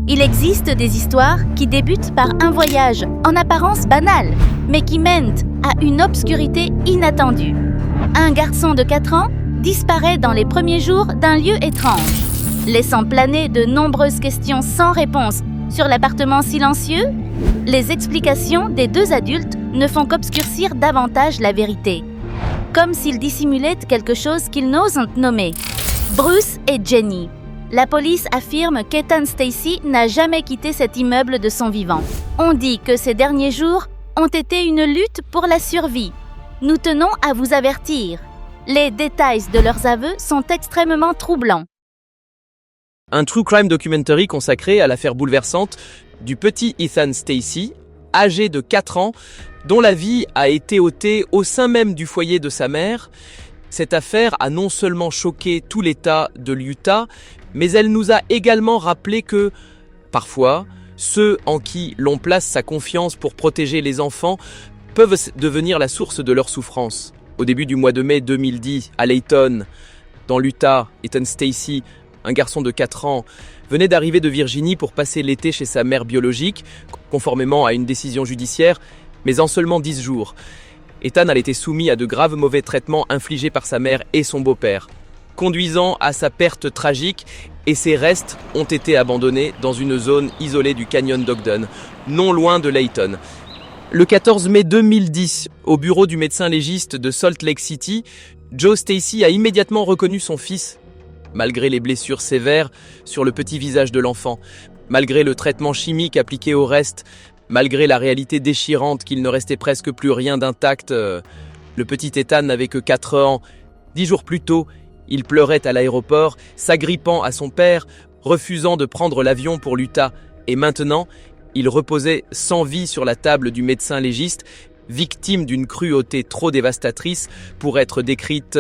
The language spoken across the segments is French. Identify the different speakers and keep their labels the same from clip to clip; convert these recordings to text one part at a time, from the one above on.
Speaker 1: Il existe des histoires qui débutent par un voyage en apparence banal, mais qui mènent à une obscurité inattendue. Un garçon de 4 ans disparaît dans les premiers jours d'un lieu étrange, laissant planer de nombreuses questions sans réponse sur l'appartement silencieux. Les explications des 2 adultes ne font qu'obscurcir davantage la vérité, comme s'ils dissimulaient quelque chose qu'ils n'osent nommer. Bruce et Jenny. La police affirme qu'Ethan Stacy n'a jamais quitté cet immeuble de son vivant. On dit que ces derniers jours ont été une lutte pour la survie. Nous tenons à vous avertir. Les détails de leurs aveux sont extrêmement troublants.
Speaker 2: Un true crime documentary consacré à l'affaire bouleversante du petit Ethan Stacy, âgé de 4 ans, dont la vie a été ôtée au sein même du foyer de sa mère. Cette affaire a non seulement choqué tout l'État de l'Utah, mais elle nous a également rappelé que, parfois, ceux en qui l'on place sa confiance pour protéger les enfants peuvent devenir la source de leur souffrance. Au début du mois de mai 2010, à Layton, dans l'Utah, Ethan Stacy, un garçon de 4 ans, venait d'arriver de Virginie pour passer l'été chez sa mère biologique, conformément à une décision judiciaire, mais en seulement 10 jours. Ethan a été soumis à de graves mauvais traitements infligés par sa mère et son beau-père, conduisant à sa perte tragique, et ses restes ont été abandonnés dans une zone isolée du canyon d'Ogden, non loin de Layton. Le 14 mai 2010, au bureau du médecin légiste de Salt Lake City, Joe Stacy a immédiatement reconnu son fils, malgré les blessures sévères sur le petit visage de l'enfant, malgré le traitement chimique appliqué au reste, malgré la réalité déchirante qu'il ne restait presque plus rien d'intact. Le petit Ethan n'avait que 4 ans. 10 jours plus tôt, il pleurait à l'aéroport, s'agrippant à son père, refusant de prendre l'avion pour l'Utah. Et maintenant, il reposait sans vie sur la table du médecin légiste, victime d'une cruauté trop dévastatrice pour être décrite.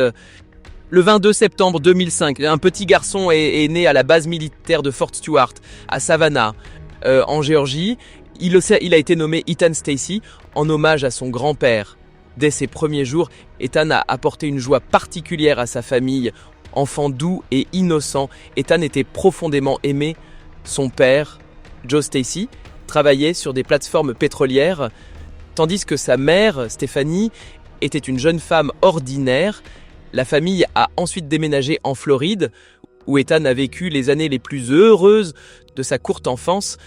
Speaker 2: Le 22 septembre 2005, un petit garçon est né à la base militaire de Fort Stewart, à Savannah, en Géorgie. Il a été nommé Ethan Stacy en hommage à son grand-père. Dès ses premiers jours, Ethan a apporté une joie particulière à sa famille. Enfant doux et innocent, Ethan était profondément aimé. Son père, Joe Stacy, travaillait sur des plateformes pétrolières, tandis que sa mère, Stephanie, était une jeune femme ordinaire. La famille a ensuite déménagé en Floride, où Ethan a vécu les années les plus heureuses de sa courte enfance.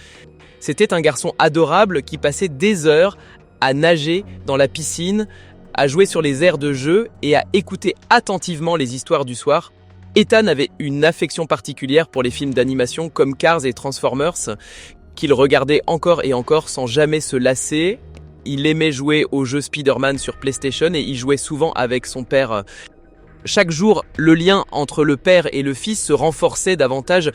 Speaker 2: C'était un garçon adorable qui passait des heures à nager dans la piscine, à jouer sur les aires de jeu et à écouter attentivement les histoires du soir. Ethan avait une affection particulière pour les films d'animation comme Cars et Transformers, qu'il regardait encore et encore sans jamais se lasser. Il aimait jouer au jeu Spider-Man sur PlayStation et y jouait souvent avec son père. Chaque jour, le lien entre le père et le fils se renforçait davantage,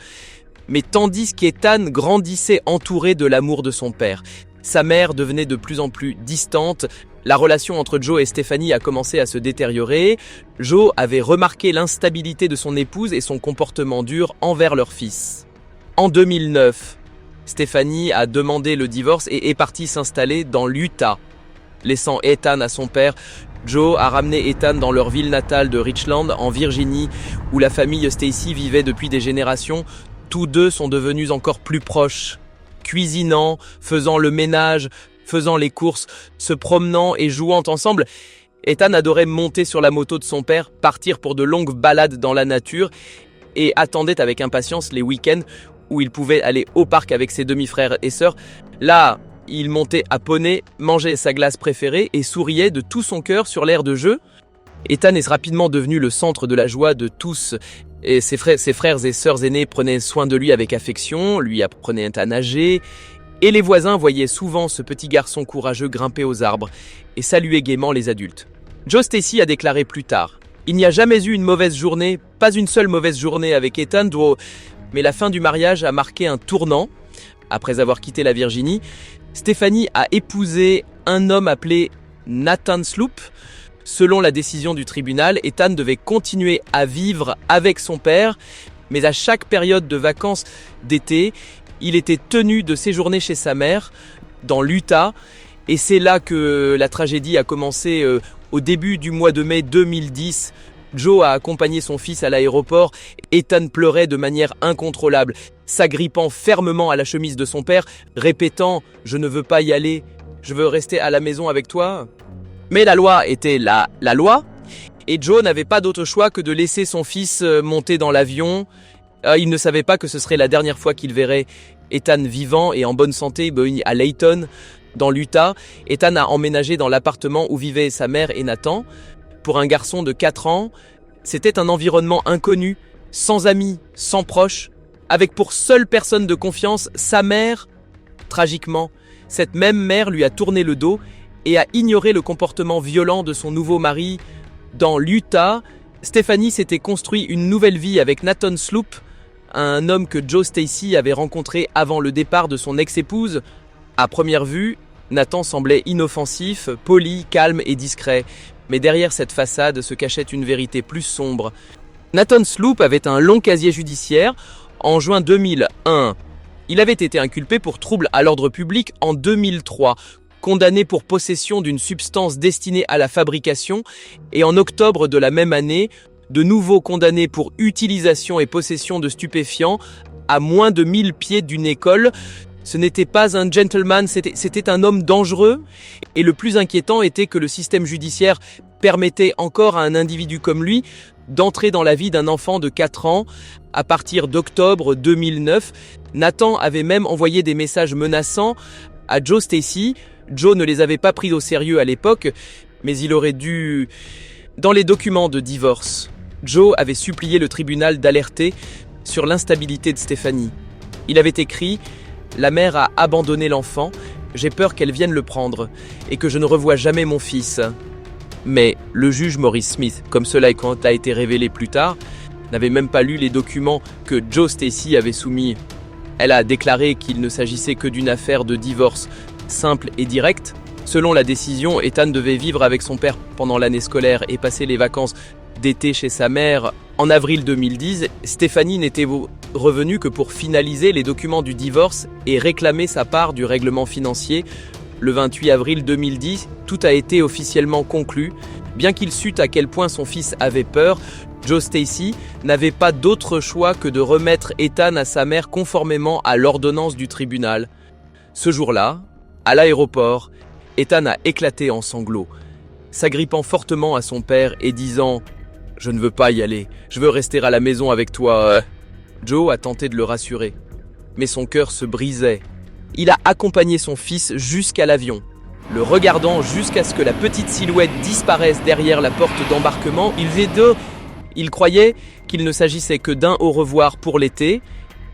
Speaker 2: mais tandis qu'Ethan grandissait entouré de l'amour de son père. Sa mère devenait de plus en plus distante, la relation entre Joe et Stephanie a commencé à se détériorer. Joe avait remarqué l'instabilité de son épouse et son comportement dur envers leur fils. En 2009, Stephanie a demandé le divorce et est partie s'installer dans l'Utah, laissant Ethan à son père. Joe a ramené Ethan dans leur ville natale de Richland, en Virginie, où la famille Stacy vivait depuis des générations. Tous deux sont devenus encore plus proches, cuisinant, faisant le ménage, faisant les courses, se promenant et jouant ensemble. Ethan adorait monter sur la moto de son père, partir pour de longues balades dans la nature et attendait avec impatience les week-ends où il pouvait aller au parc avec ses demi-frères et sœurs. Là, il montait à poney, mangeait sa glace préférée et souriait de tout son cœur sur l'aire de jeu. Ethan est rapidement devenu le centre de la joie de tous. Et ses frères et sœurs aînés prenaient soin de lui avec affection, lui apprenaient à nager, et les voisins voyaient souvent ce petit garçon courageux grimper aux arbres et saluer gaiement les adultes. Joe Stacy a déclaré plus tard « Il n'y a jamais eu une mauvaise journée, pas une seule mauvaise journée avec Ethan, mais la fin du mariage a marqué un tournant. Après avoir quitté la Virginie, Stephanie a épousé un homme appelé Nathan Sloop. Selon la décision du tribunal, Ethan devait continuer à vivre avec son père, mais à chaque période de vacances d'été, il était tenu de séjourner chez sa mère, dans l'Utah, et c'est là que la tragédie a commencé au début du mois de mai 2010. Joe a accompagné son fils à l'aéroport. Ethan pleurait de manière incontrôlable. s'agrippant fermement à la chemise de son père, répétant « Je ne veux pas y aller, je veux rester à la maison avec toi ». Mais la loi était la loi, et Joe n'avait pas d'autre choix que de laisser son fils monter dans l'avion. Il ne savait pas que ce serait la dernière fois qu'il verrait Ethan vivant et en bonne santé à Layton, dans l'Utah. Ethan a emménagé dans l'appartement où vivaient sa mère et Nathan. Pour un garçon de 4 ans, c'était un environnement inconnu, sans amis, sans proches, avec pour seule personne de confiance sa mère. Tragiquement, cette même mère lui a tourné le dos et a ignoré le comportement violent de son nouveau mari. Dans l'Utah, Stephanie s'était construit une nouvelle vie avec Nathan Sloop, un homme que Joe Stacy avait rencontré avant le départ de son ex-épouse. À première vue, Nathan semblait inoffensif, poli, calme et discret. Mais derrière cette façade se cachait une vérité plus sombre. Nathan Sloop avait un long casier judiciaire. En juin 2001, il avait été inculpé pour trouble à l'ordre public en 2003, condamné pour possession d'une substance destinée à la fabrication, et en octobre de la même année, de nouveau condamné pour utilisation et possession de stupéfiants à moins de 1000 pieds d'une école. Ce n'était pas un gentleman, c'était un homme dangereux. Et le plus inquiétant était que le système judiciaire permettait encore à un individu comme lui d'entrer dans la vie d'un enfant de 4 ans. À partir d'octobre 2009, Nathan avait même envoyé des messages menaçants à Joe Stacy. Joe ne les avait pas pris au sérieux à l'époque, mais il aurait dû... Dans les documents de divorce, Joe avait supplié le tribunal d'alerter sur l'instabilité de Stephanie. Il avait écrit « La mère a abandonné l'enfant, j'ai peur qu'elle vienne le prendre et que je ne revoie jamais mon fils. » Mais le juge Maurice Smith, comme cela a été révélé plus tard, n'avait même pas lu les documents que Joe Stacy avait soumis. Elle a déclaré qu'il ne s'agissait que d'une affaire de divorce simple et directe. Selon la décision, Ethan devait vivre avec son père pendant l'année scolaire et passer les vacances d'été chez sa mère. En avril 2010, Stephanie n'était revenue que pour finaliser les documents du divorce et réclamer sa part du règlement financier. Le 28 avril 2010, tout a été officiellement conclu. Bien qu'il sût à quel point son fils avait peur, Joe Stacy n'avait pas d'autre choix que de remettre Ethan à sa mère conformément à l'ordonnance du tribunal. Ce jour-là, à l'aéroport, Ethan a éclaté en sanglots, s'agrippant fortement à son père et disant « Je ne veux pas y aller, je veux rester à la maison avec toi. » Joe a tenté de le rassurer, mais son cœur se brisait. Il a accompagné son fils jusqu'à l'avion. Le regardant jusqu'à ce que la petite silhouette disparaisse derrière la porte d'embarquement, il croyait qu'il ne s'agissait que d'un au revoir pour l'été,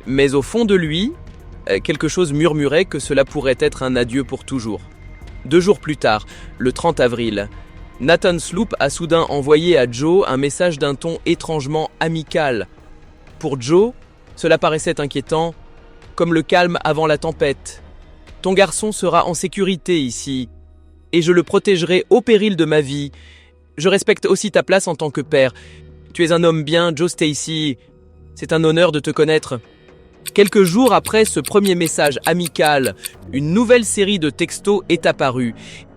Speaker 2: mais au fond de lui, quelque chose murmurait que cela pourrait être un adieu pour toujours. 2 jours plus tard, le 30 avril, Nathan Sloop a soudain envoyé à Joe un message d'un ton étrangement amical. Pour Joe, cela paraissait inquiétant, comme le calme avant la tempête. « Ton garçon sera en sécurité ici, et je le protégerai au péril de ma vie. Je respecte aussi ta place en tant que père. Tu es un homme bien, Joe Stacy. C'est un honneur de te connaître. » Quelques jours après ce premier message amical, une nouvelle série de textos est apparue.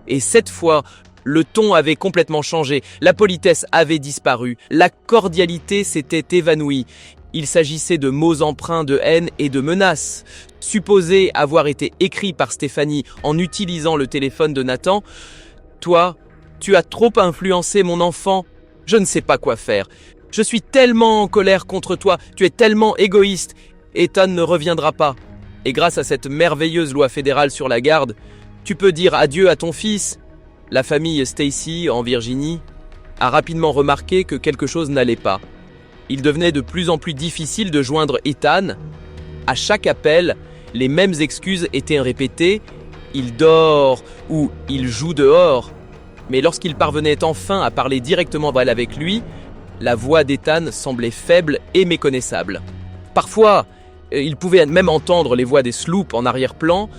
Speaker 2: Et cette fois, le ton avait complètement changé, la politesse avait disparu, la cordialité s'était évanouie. Il s'agissait de mots empreints de haine et de menaces, supposés avoir été écrits par Stephanie en utilisant le téléphone de Nathan. « Toi, tu as trop influencé mon enfant, je ne sais pas quoi faire. Je suis tellement en colère contre toi, tu es tellement égoïste. Ethan ne reviendra pas. Et grâce à cette merveilleuse loi fédérale sur la garde, tu peux dire adieu à ton fils. » La famille Stacy, en Virginie, a rapidement remarqué que quelque chose n'allait pas. Il devenait de plus en plus difficile de joindre Ethan. À chaque appel, les mêmes excuses étaient répétées. Il dort ou il joue dehors. Mais lorsqu'il parvenait enfin à parler directement avec lui, la voix d'Ethan semblait faible et méconnaissable. Parfois, il pouvait même entendre les voix des Sloop en arrière-plan,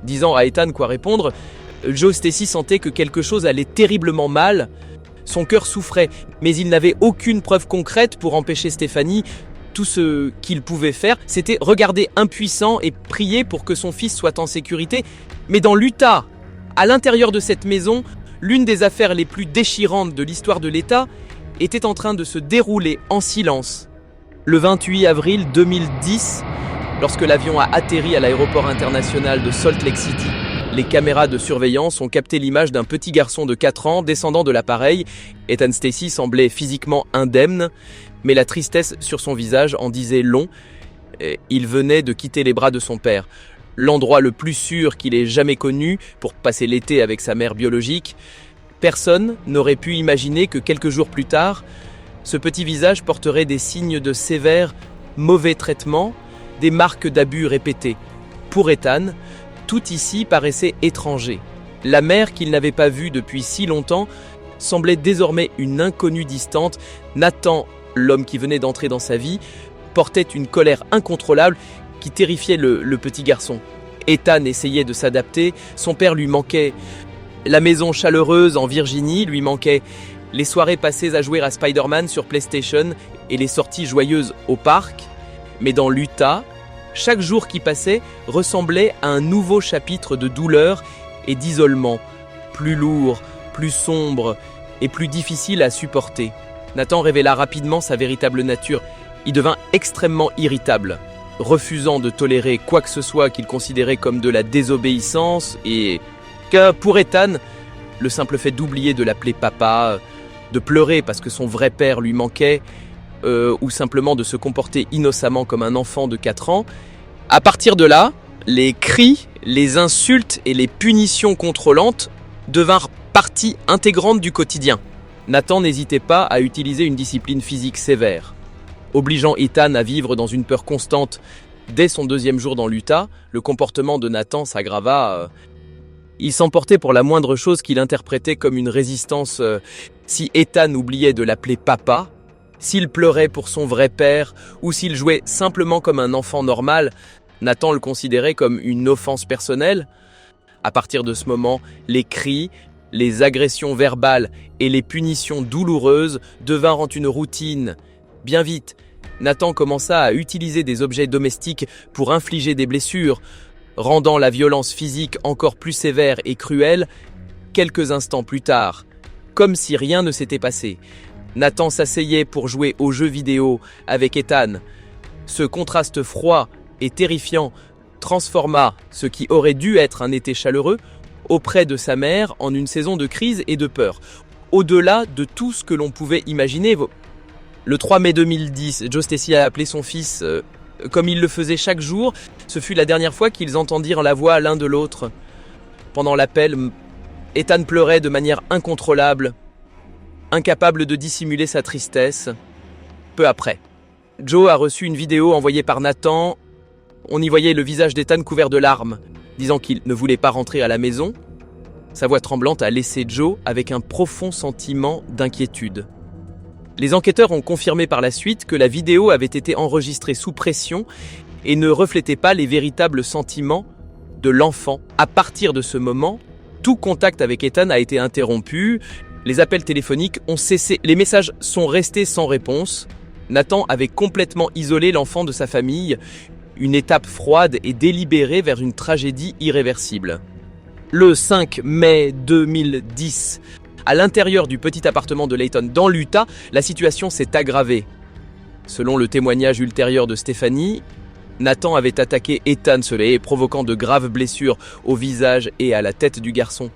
Speaker 2: disant à Ethan quoi répondre. Joe Stacy sentait que quelque chose allait terriblement mal. Son cœur souffrait, mais il n'avait aucune preuve concrète pour empêcher Stephanie. Tout ce qu'il pouvait faire, c'était regarder impuissant et prier pour que son fils soit en sécurité. Mais dans l'Utah, à l'intérieur de cette maison, l'une des affaires les plus déchirantes de l'histoire de l'État était en train de se dérouler en silence. Le 28 avril 2010, Lorsque l'avion a atterri à l'aéroport international de Salt Lake City, les caméras de surveillance ont capté l'image d'un petit garçon de 4 ans descendant de l'appareil. Ethan Stacey semblait physiquement indemne, mais la tristesse sur son visage en disait long. Il venait de quitter les bras de son père, l'endroit le plus sûr qu'il ait jamais connu pour passer l'été avec sa mère biologique. Personne n'aurait pu imaginer que quelques jours plus tard, ce petit visage porterait des signes de sévères, mauvais traitements, des marques d'abus répétés. Pour Ethan, tout ici paraissait étranger. La mère qu'il n'avait pas vue depuis si longtemps semblait désormais une inconnue distante. Nathan, l'homme qui venait d'entrer dans sa vie, portait une colère incontrôlable qui terrifiait le petit garçon. Ethan essayait de s'adapter, son père lui manquait. La maison chaleureuse en Virginie lui manquait. Les soirées passées à jouer à Spider-Man sur PlayStation et les sorties joyeuses au parc. Mais dans l'Utah, chaque jour qui passait ressemblait à un nouveau chapitre de douleur et d'isolement, plus lourd, plus sombre et plus difficile à supporter. Nathan révéla rapidement sa véritable nature. Il devint extrêmement irritable, refusant de tolérer quoi que ce soit qu'il considérait comme de la désobéissance et que pour Ethan, le simple fait d'oublier de l'appeler papa, de pleurer parce que son vrai père lui manquait, ou simplement de se comporter innocemment comme un enfant de 4 ans. À partir de là, les cris, les insultes et les punitions contrôlantes devinrent partie intégrante du quotidien. Nathan n'hésitait pas à utiliser une discipline physique sévère, obligeant Ethan à vivre dans une peur constante. Dès son 2e jour dans l'Utah, le comportement de Nathan s'aggrava. Il s'emportait pour la moindre chose qu'il interprétait comme une résistance. Si Ethan oubliait de l'appeler papa, s'il pleurait pour son vrai père ou s'il jouait simplement comme un enfant normal, Nathan le considérait comme une offense personnelle. À partir de ce moment, les cris, les agressions verbales et les punitions douloureuses devinrent une routine. Bien vite, Nathan commença à utiliser des objets domestiques pour infliger des blessures, rendant la violence physique encore plus sévère et cruelle. Quelques instants plus tard, comme si rien ne s'était passé, Nathan s'asseyait pour jouer aux jeux vidéo avec Ethan. Ce contraste froid et terrifiant transforma ce qui aurait dû être un été chaleureux auprès de sa mère en une saison de crise et de peur, au-delà de tout ce que l'on pouvait imaginer. Le 3 mai 2010, Joe Stacey a appelé son fils comme il le faisait chaque jour. Ce fut la dernière fois qu'ils entendirent la voix l'un de l'autre. Pendant l'appel, Ethan pleurait de manière incontrôlable, incapable de dissimuler sa tristesse. Peu après, Joe a reçu une vidéo envoyée par Nathan. On y voyait le visage d'Ethan couvert de larmes, disant qu'il ne voulait pas rentrer à la maison. Sa voix tremblante a laissé Joe avec un profond sentiment d'inquiétude. Les enquêteurs ont confirmé par la suite que la vidéo avait été enregistrée sous pression et ne reflétait pas les véritables sentiments de l'enfant. À partir de ce moment, tout contact avec Ethan a été interrompu, les appels téléphoniques ont cessé, les messages sont restés sans réponse. Nathan avait complètement isolé l'enfant de sa famille, une étape froide et délibérée vers une tragédie irréversible. Le 5 mai 2010, à l'intérieur du petit appartement de Layton dans l'Utah, la situation s'est aggravée. Selon le témoignage ultérieur de Stephanie, Nathan avait attaqué Ethan Stacey, provoquant de graves blessures au visage et à la tête du garçon.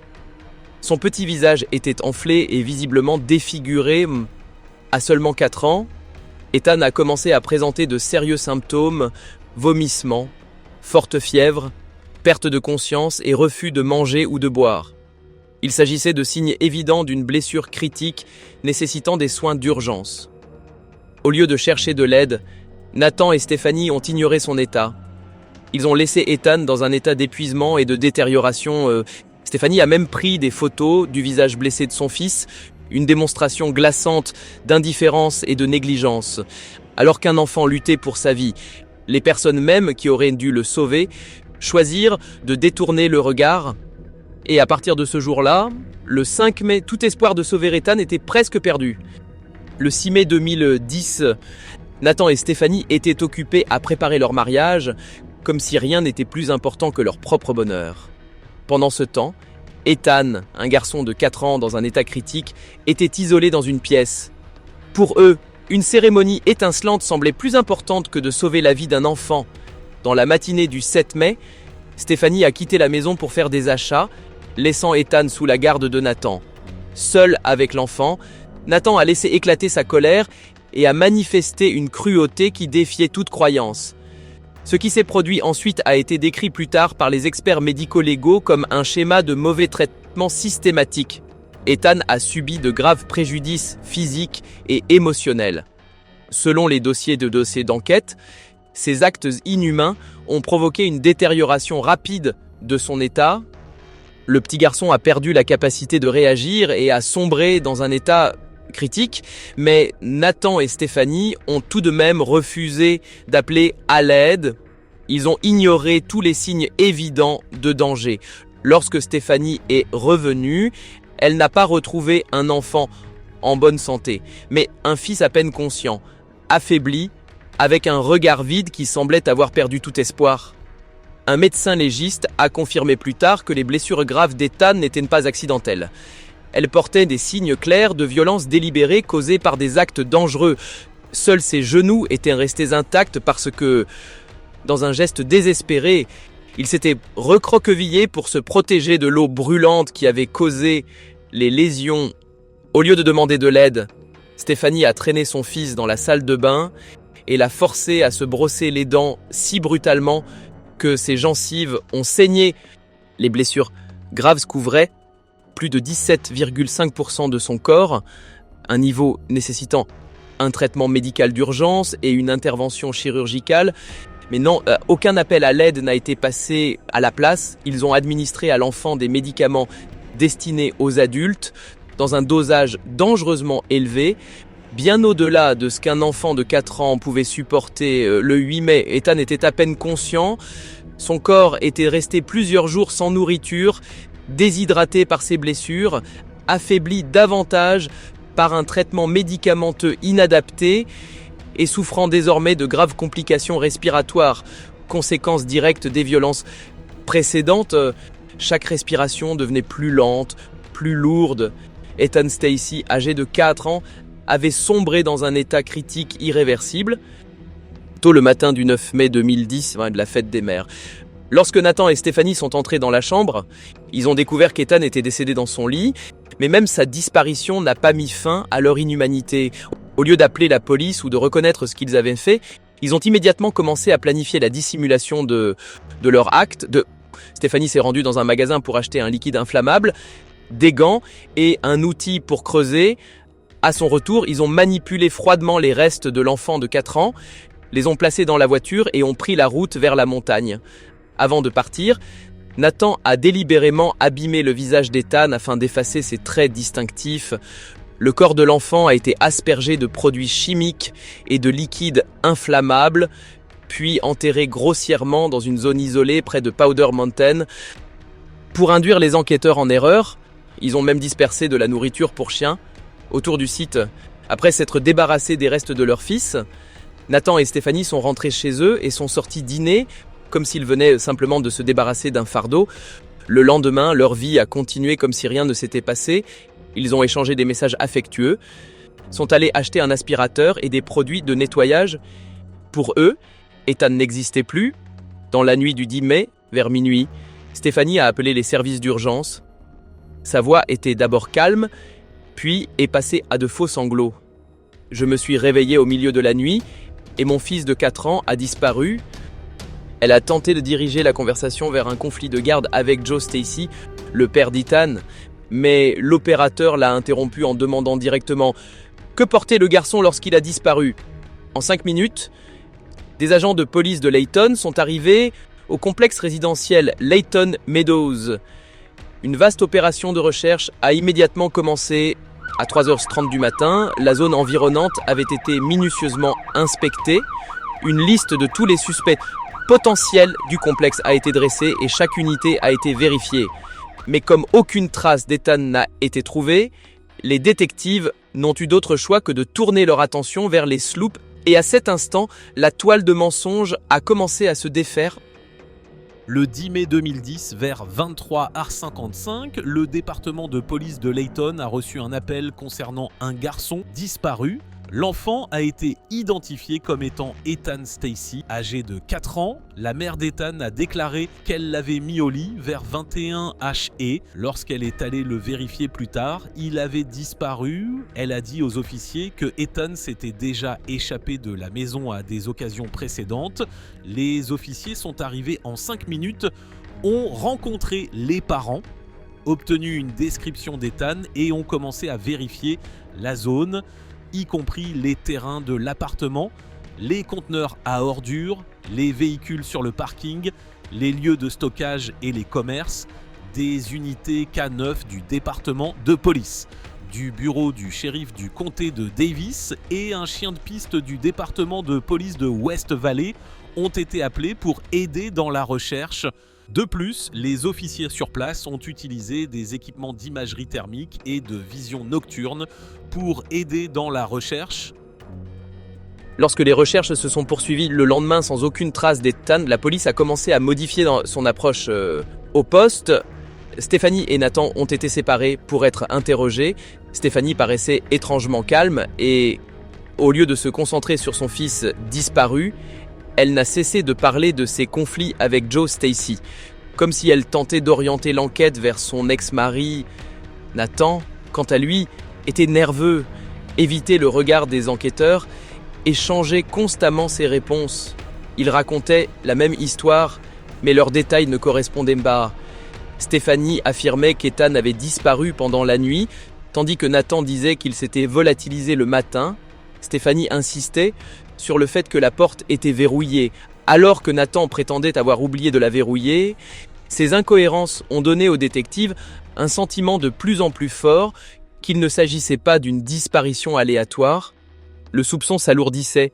Speaker 2: Son petit visage était enflé et visiblement défiguré. À seulement 4 ans, Ethan a commencé à présenter de sérieux symptômes, vomissements, forte fièvre, perte de conscience et refus de manger ou de boire. Il s'agissait de signes évidents d'une blessure critique nécessitant des soins d'urgence. Au lieu de chercher de l'aide, Nathan et Stephanie ont ignoré son état. Ils ont laissé Ethan dans un état d'épuisement et de détérioration. Stephanie a même pris des photos du visage blessé de son fils, une démonstration glaçante d'indifférence et de négligence. Alors qu'un enfant luttait pour sa vie, les personnes même qui auraient dû le sauver choisirent de détourner le regard. Et à partir de ce jour-là, le 5 mai, tout espoir de sauver Ethan était presque perdu. Le 6 mai 2010, Nathan et Stephanie étaient occupés à préparer leur mariage, comme si rien n'était plus important que leur propre bonheur. Pendant ce temps, Ethan, un garçon de 4 ans dans un état critique, était isolé dans une pièce. Pour eux, une cérémonie étincelante semblait plus importante que de sauver la vie d'un enfant. Dans la matinée du 7 mai, Stephanie a quitté la maison pour faire des achats, laissant Ethan sous la garde de Nathan. Seul avec l'enfant, Nathan a laissé éclater sa colère et a manifesté une cruauté qui défiait toute croyance. Ce qui s'est produit ensuite a été décrit plus tard par les experts médico-légaux comme un schéma de mauvais traitement systématique. Ethan a subi de graves préjudices physiques et émotionnels. Selon les dossiers d'enquête, ces actes inhumains ont provoqué une détérioration rapide de son état. Le petit garçon a perdu la capacité de réagir et a sombré dans un état critique, mais Nathan et Stephanie ont tout de même refusé d'appeler à l'aide. Ils ont ignoré tous les signes évidents de danger. Lorsque Stephanie est revenue, elle n'a pas retrouvé un enfant en bonne santé, mais un fils à peine conscient, affaibli, avec un regard vide qui semblait avoir perdu tout espoir. Un médecin légiste a confirmé plus tard que les blessures graves d'Ethan n'étaient pas accidentelles. Elles portaient des signes clairs de violence délibérée causée par des actes dangereux. Seuls ses genoux étaient restés intacts parce que, dans un geste désespéré, il s'était recroquevillé pour se protéger de l'eau brûlante qui avait causé les lésions. Au lieu de demander de l'aide, Stephanie a traîné son fils dans la salle de bain et l'a forcé à se brosser les dents si brutalement que ses gencives ont saigné. Les blessures graves couvraient plus de 17,5% de son corps, un niveau nécessitant un traitement médical d'urgence et une intervention chirurgicale. Mais non, aucun appel à l'aide n'a été passé à la place. Ils ont administré à l'enfant des médicaments destinés aux adultes dans un dosage dangereusement élevé, bien au-delà de ce qu'un enfant de 4 ans pouvait supporter. Le 8 mai, Ethan était à peine conscient. Son corps était resté plusieurs jours sans nourriture, déshydraté par ses blessures, affaibli davantage par un traitement médicamenteux inadapté et souffrant désormais de graves complications respiratoires, conséquence directe des violences précédentes. Chaque respiration devenait plus lente, plus lourde. Ethan Stacey, âgé de 4 ans, avait sombré dans un état critique irréversible. Tôt le matin du 9 mai 2010, de la fête des mères. Lorsque Nathan et Stephanie sont entrés dans la chambre, ils ont découvert qu'Ethan était décédé dans son lit, mais même sa disparition n'a pas mis fin à leur inhumanité. Au lieu d'appeler la police ou de reconnaître ce qu'ils avaient fait, ils ont immédiatement commencé à planifier la dissimulation de leur acte. Stephanie s'est rendue dans un magasin pour acheter un liquide inflammable, des gants et un outil pour creuser. À son retour, ils ont manipulé froidement les restes de l'enfant de 4 ans, les ont placés dans la voiture et ont pris la route vers la montagne. Avant de partir, Nathan a délibérément abîmé le visage d'Ethan afin d'effacer ses traits distinctifs. Le corps de l'enfant a été aspergé de produits chimiques et de liquides inflammables, puis enterré grossièrement dans une zone isolée près de Powder Mountain. Pour induire les enquêteurs en erreur, ils ont même dispersé de la nourriture pour chiens autour du site. Après s'être débarrassés des restes de leur fils, Nathan et Stephanie sont rentrés chez eux et sont sortis dîner comme s'ils venaient simplement de se débarrasser d'un fardeau. Le lendemain, leur vie a continué comme si rien ne s'était passé. Ils ont échangé des messages affectueux, sont allés acheter un aspirateur et des produits de nettoyage. Pour eux, Ethan n'existait plus. Dans la nuit du 10 mai, vers minuit, Stephanie a appelé les services d'urgence. Sa voix était d'abord calme, puis est passée à de faux sanglots. Je me suis réveillée au milieu de la nuit et mon fils de 4 ans a disparu. Elle a tenté de diriger la conversation vers un conflit de garde avec Joe Stacey, le père d'Ethan, mais l'opérateur l'a interrompu en demandant directement « Que portait le garçon lorsqu'il a disparu ?» En 5 minutes, des agents de police de Layton sont arrivés au complexe résidentiel Layton Meadows. Une vaste opération de recherche a immédiatement commencé. À 3h30 du matin, la zone environnante avait été minutieusement inspectée. Une liste de tous les suspects potentiels du complexe a été dressée et chaque unité a été vérifiée. Mais comme aucune trace d'Ethan n'a été trouvée, les détectives n'ont eu d'autre choix que de tourner leur attention vers les sloops et à cet instant, la toile de mensonges a commencé à se défaire.
Speaker 3: Le 10 mai 2010, vers 23h55, le département de police de Layton a reçu un appel concernant un garçon disparu. L'enfant a été identifié comme étant Ethan Stacy, âgé de 4 ans. La mère d'Ethan a déclaré qu'elle l'avait mis au lit vers 21 HE. Lorsqu'elle est allée le vérifier plus tard, il avait disparu. Elle a dit aux officiers que Ethan s'était déjà échappé de la maison à des occasions précédentes. Les officiers sont arrivés en 5 minutes, ont rencontré les parents, obtenu une description d'Ethan et ont commencé à vérifier la zone, y compris les terrains de l'appartement, les conteneurs à ordures, les véhicules sur le parking, les lieux de stockage et les commerces, des unités K9 du département de police, du bureau du shérif du comté de Davis et un chien de piste du département de police de West Valley ont été appelés pour aider dans la recherche. De plus, les officiers sur place ont utilisé des équipements d'imagerie thermique et de vision nocturne pour aider dans la recherche.
Speaker 2: Lorsque les recherches se sont poursuivies le lendemain sans aucune trace d'Ethan, la police a commencé à modifier son approche au poste. Stéphanie et Nathan ont été séparés pour être interrogés. Stéphanie paraissait étrangement calme et, au lieu de se concentrer sur son fils disparu, elle n'a cessé de parler de ses conflits avec Joe Stacy, comme si elle tentait d'orienter l'enquête vers son ex-mari. Nathan, quant à lui, était nerveux, évitait le regard des enquêteurs et changeait constamment ses réponses. Il racontait la même histoire, mais leurs détails ne correspondaient pas. Stéphanie affirmait qu'Ethan avait disparu pendant la nuit, tandis que Nathan disait qu'il s'était volatilisé le matin. Stéphanie insistait sur le fait que la porte était verrouillée, alors que Nathan prétendait avoir oublié de la verrouiller. Ces incohérences ont donné aux détectives un sentiment de plus en plus fort qu'il ne s'agissait pas d'une disparition aléatoire. Le soupçon s'alourdissait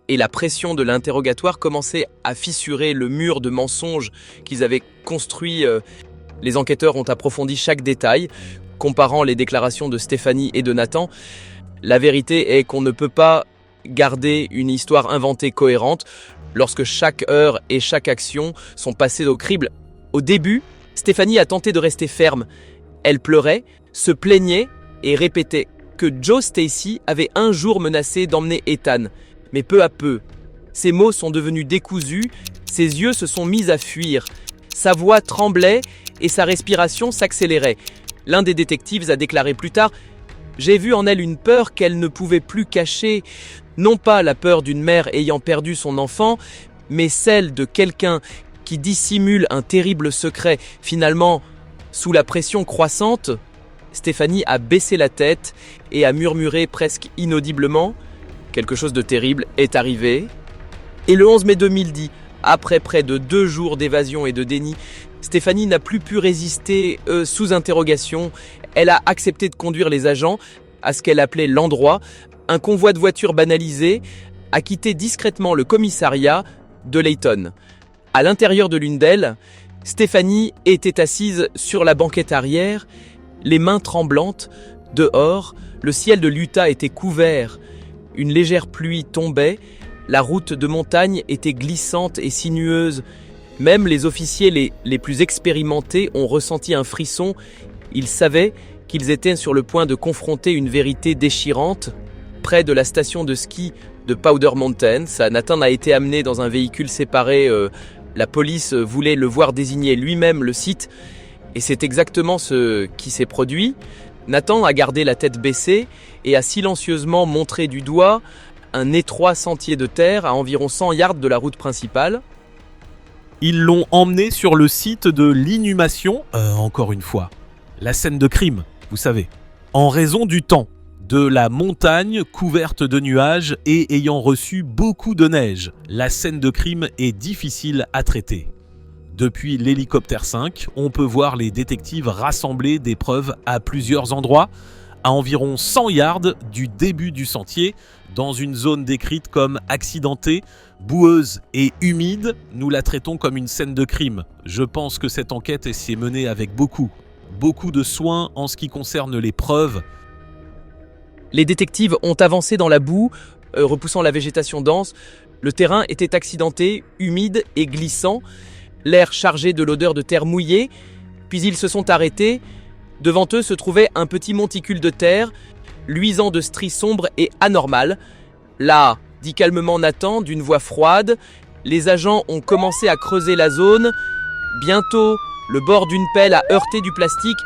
Speaker 2: et la pression de l'interrogatoire commençait à fissurer le mur de mensonges qu'ils avaient construit. Les enquêteurs ont approfondi chaque détail, comparant les déclarations de Stéphanie et de Nathan. La vérité est qu'on ne peut pas garder une histoire inventée cohérente lorsque chaque heure et chaque action sont passées au crible. Au début, Stéphanie a tenté de rester ferme. Elle pleurait, se plaignait et répétait que Joe Stacy avait un jour menacé d'emmener Ethan. Mais peu à peu, ses mots sont devenus décousus, ses yeux se sont mis à fuir, sa voix tremblait et sa respiration s'accélérait. L'un des détectives a déclaré plus tard « J'ai vu en elle une peur qu'elle ne pouvait plus cacher, non pas la peur d'une mère ayant perdu son enfant, mais celle de quelqu'un qui dissimule un terrible secret. Finalement, sous la pression croissante, Stéphanie a baissé la tête et a murmuré presque inaudiblement « Quelque chose de terrible est arrivé ». Et le 11 mai 2010, après près de 2 jours d'évasion et de déni, Stéphanie n'a plus pu résister sous interrogation. Elle a accepté de conduire les agents à ce qu'elle appelait l'endroit. Un convoi de voitures banalisé a quitté discrètement le commissariat de Layton. À l'intérieur de l'une d'elles, Stéphanie était assise sur la banquette arrière, les mains tremblantes. Dehors, le ciel de l'Utah était couvert. Une légère pluie tombait. La route de montagne était glissante et sinueuse. Même les officiers les plus expérimentés ont ressenti un frisson. Ils savaient qu'ils étaient sur le point de confronter une vérité déchirante. Près de la station de ski de Powder Mountain, Nathan a été amené dans un véhicule séparé. La police voulait le voir désigner lui-même le site. Et c'est exactement ce qui s'est produit. Nathan a gardé la tête baissée et a silencieusement montré du doigt un étroit sentier de terre à environ 100 yards de la route principale.
Speaker 3: Ils l'ont emmené sur le site de l'inhumation, encore une fois. La scène de crime, vous savez. En raison du temps, de la montagne couverte de nuages et ayant reçu beaucoup de neige, la scène de crime est difficile à traiter. Depuis l'hélicoptère 5, on peut voir les détectives rassembler des preuves à plusieurs endroits, à environ 100 yards du début du sentier, dans une zone décrite comme accidentée, boueuse et humide. Nous la traitons comme une scène de crime. Je pense que cette enquête s'est menée avec beaucoup de soin en ce qui concerne les preuves.
Speaker 2: Les détectives ont avancé dans la boue, repoussant la végétation dense. Le terrain était accidenté, humide et glissant, l'air chargé de l'odeur de terre mouillée. Puis ils se sont arrêtés. Devant eux se trouvait un petit monticule de terre. luisant de stries sombres et anormales. Là, dit calmement Nathan d'une voix froide, les agents ont commencé à creuser la zone. Bientôt, le bord d'une pelle a heurté du plastique,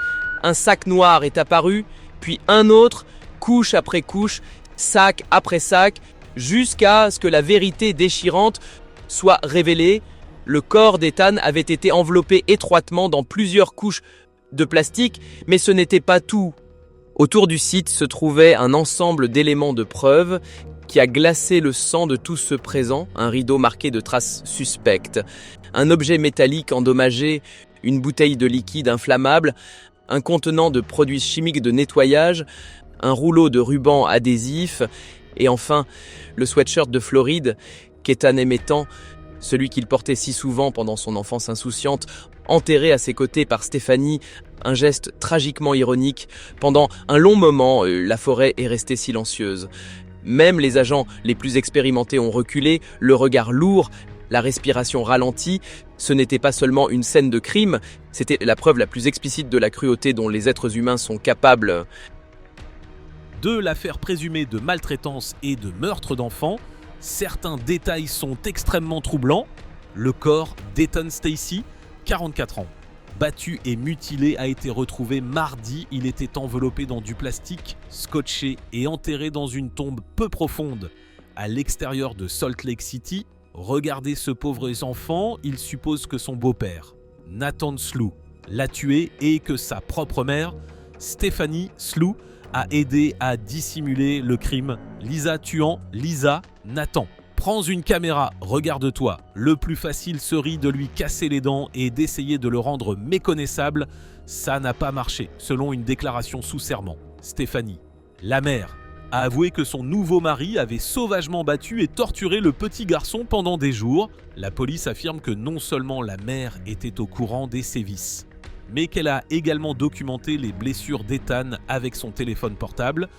Speaker 2: un sac noir est apparu, puis un autre, couche après couche, sac après sac, jusqu'à ce que la vérité déchirante soit révélée. Le corps d'Ethan avait été enveloppé étroitement dans plusieurs couches de plastique, mais ce n'était pas tout. Autour du site se trouvait un ensemble d'éléments de preuve qui a glacé le sang de tous ceux présents, un rideau marqué de traces suspectes, un objet métallique endommagé, une bouteille de liquide inflammable, un contenant de produits chimiques de nettoyage, un rouleau de ruban adhésif, et enfin le sweatshirt de Floride qu'Ethan aimait tant, celui qu'il portait si souvent pendant son enfance insouciante, enterré à ses côtés par Stéphanie, un geste tragiquement ironique. Pendant un long moment, la forêt est restée silencieuse. Même les agents les plus expérimentés ont reculé, le regard lourd, la respiration ralentie. Ce n'était pas seulement une scène de crime, c'était la preuve la plus explicite de la cruauté dont les êtres humains sont capables.
Speaker 3: De l'affaire présumée de maltraitance et de meurtre d'enfants, certains détails sont extrêmement troublants. Le corps d'Ethan Stacey, 44 ans, battu et mutilé, a été retrouvé mardi. Il était enveloppé dans du plastique, scotché et enterré dans une tombe peu profonde à l'extérieur de Salt Lake City. Regardez ce pauvre enfant, il suppose que son beau-père, Nathan Slew, l'a tué et que sa propre mère, Stephanie Slew, a aidé à dissimuler le crime, Lisa tuant Lisa. Nathan, prends une caméra, regarde-toi. Le plus facile serait de lui casser les dents et d'essayer de le rendre méconnaissable. Ça n'a pas marché, selon une déclaration sous serment. Stéphanie, la mère, a avoué que son nouveau mari avait sauvagement battu et torturé le petit garçon pendant des jours. La police affirme que non seulement la mère était au courant des sévices, mais qu'elle a également documenté les blessures d'Ethan avec son téléphone portable.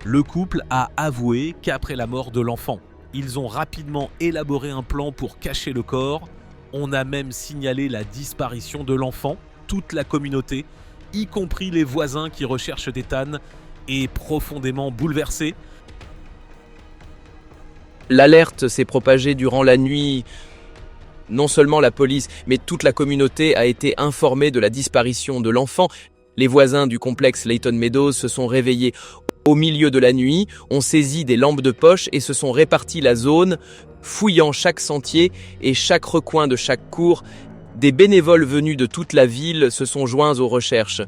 Speaker 3: Le couple a avoué qu'après la mort de l'enfant, ils ont rapidement élaboré un plan pour cacher le corps. On a même signalé la disparition de l'enfant. Toute la communauté, y compris les voisins qui recherchent Ethan, est profondément bouleversée.
Speaker 2: L'alerte s'est propagée durant la nuit. Non seulement la police, mais toute la communauté a été informée de la disparition de l'enfant. Les voisins du complexe Layton Meadows se sont réveillés au milieu de la nuit, ont saisi des lampes de poche et se sont répartis la zone, fouillant chaque sentier et chaque recoin de chaque cour. Des bénévoles venus de toute la ville se sont joints aux recherches,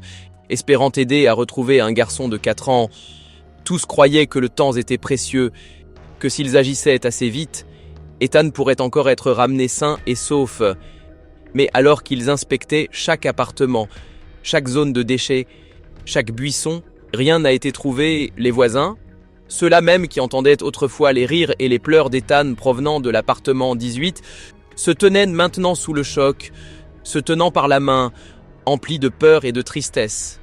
Speaker 2: espérant aider à retrouver un garçon de 4 ans. Tous croyaient que le temps était précieux, que s'ils agissaient assez vite, Ethan pourrait encore être ramené sain et sauf. Mais alors qu'ils inspectaient chaque appartement, chaque zone de déchets, chaque buisson, rien n'a été trouvé. Les voisins, ceux-là même qui entendaient autrefois les rires et les pleurs d'Ethan provenant de l'appartement 18, se tenaient maintenant sous le choc, se tenant par la main, emplis de peur et de tristesse.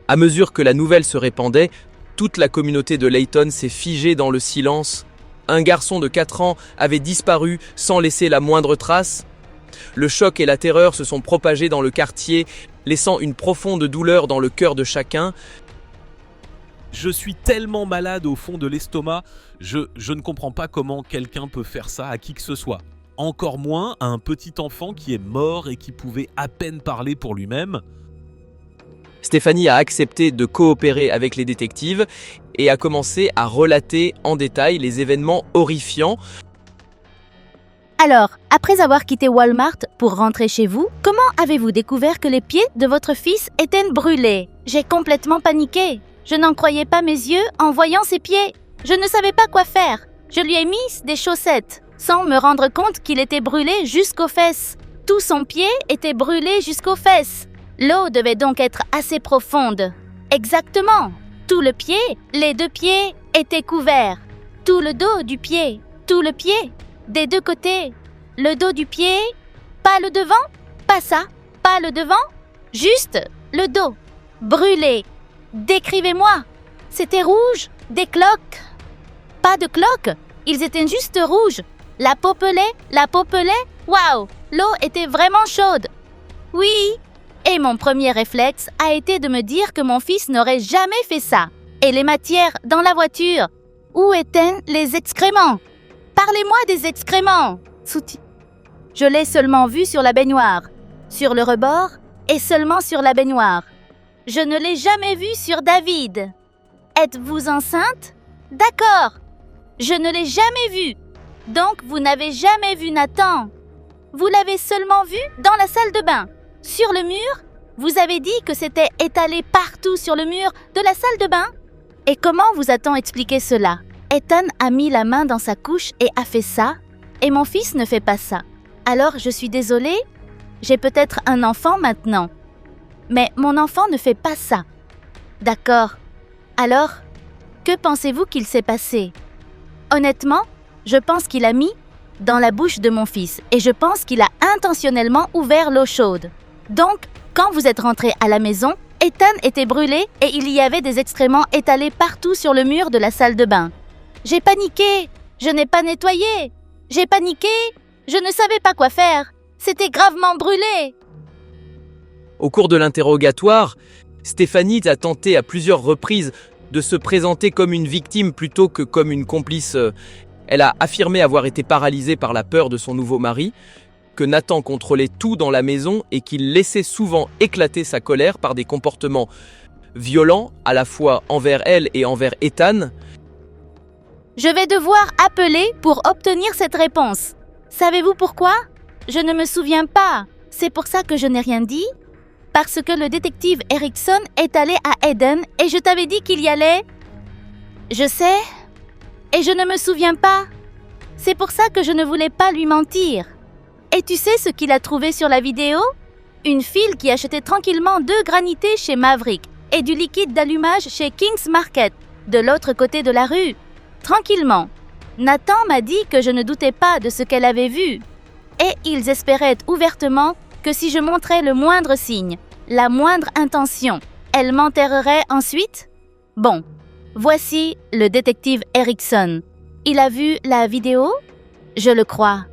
Speaker 2: À mesure que la nouvelle se répandait, toute la communauté de Layton s'est figée dans le silence. Un garçon de 4 ans avait disparu sans laisser la moindre trace. Le choc et la terreur se sont propagés dans le quartier, laissant une profonde douleur dans le cœur de chacun.
Speaker 3: Je suis tellement malade au fond de l'estomac, je ne comprends pas comment quelqu'un peut faire ça à qui que ce soit. Encore moins à un petit enfant qui est mort et qui pouvait à peine parler pour lui-même.
Speaker 2: Stéphanie a accepté de coopérer avec les détectives et a commencé à relater en détail les événements horrifiants.
Speaker 1: Alors, après avoir quitté Walmart pour rentrer chez vous, comment avez-vous découvert que les pieds de votre fils étaient brûlés? J'ai complètement paniqué. Je n'en croyais pas mes yeux en voyant ses pieds. Je ne savais pas quoi faire. Je lui ai mis des chaussettes, sans me rendre compte qu'il était brûlé jusqu'aux fesses. Tout son pied était brûlé jusqu'aux fesses. L'eau devait donc être assez profonde. Exactement. Tout le pied, les 2 pieds, étaient couverts. Tout le dos du pied, tout le pied, des 2 côtés. Le dos du pied, pas le devant, pas ça, pas le devant, juste le dos. Brûlé. Décrivez-moi. C'était rouge, des cloques. Pas de cloques, ils étaient juste rouges. La peau pelée, waouh, l'eau était vraiment chaude. Oui. Et mon premier réflexe a été de me dire que mon fils n'aurait jamais fait ça. Et les matières dans la voiture? Où étaient les excréments? Parlez-moi des excréments! Je l'ai seulement vu sur la baignoire, sur le rebord et seulement sur la baignoire. Je ne l'ai jamais vu sur David. Êtes-vous enceinte? D'accord. Je ne l'ai jamais vu. Donc vous n'avez jamais vu Nathan. Vous l'avez seulement vu dans la salle de bain. Sur le mur? Vous avez dit que c'était étalé partout sur le mur de la salle de bain? Et comment vous a-t-on expliqué cela? Ethan a mis la main dans sa couche et a fait ça, et mon fils ne fait pas ça. Alors je suis désolée, j'ai peut-être un enfant maintenant. Mais mon enfant ne fait pas ça. D'accord. Alors, que pensez-vous qu'il s'est passé? Honnêtement, je pense qu'il a mis dans la bouche de mon fils et je pense qu'il a intentionnellement ouvert l'eau chaude. Donc, quand vous êtes rentré à la maison, Ethan était brûlé et il y avait des excréments étalés partout sur le mur de la salle de bain. J'ai paniqué, je n'ai pas nettoyé. J'ai paniqué, je ne savais pas quoi faire. C'était gravement brûlé.
Speaker 2: Au cours de l'interrogatoire, Stéphanie a tenté à plusieurs reprises de se présenter comme une victime plutôt que comme une complice. Elle a affirmé avoir été paralysée par la peur de son nouveau mari, que Nathan contrôlait tout dans la maison et qu'il laissait souvent éclater sa colère par des comportements violents à la fois envers elle et envers Ethan.
Speaker 1: Je vais devoir appeler pour obtenir cette réponse. Savez-vous pourquoi? Je ne me souviens pas. C'est pour ça que je n'ai rien dit? Parce que le détective Erickson est allé à Eden et je t'avais dit qu'il y allait. Je sais. Et je ne me souviens pas. C'est pour ça que je ne voulais pas lui mentir. Et tu sais ce qu'il a trouvé sur la vidéo? Une file qui achetait tranquillement 2 granités chez Maverick et du liquide d'allumage chez King's Market, de l'autre côté de la rue. Tranquillement. Nathan m'a dit que je ne doutais pas de ce qu'elle avait vu. Et ils espéraient ouvertement que si je montrais le moindre signe, la moindre intention, elle m'enterrerait ensuite? Bon, voici le détective Erickson. Il a vu la vidéo? Je le crois.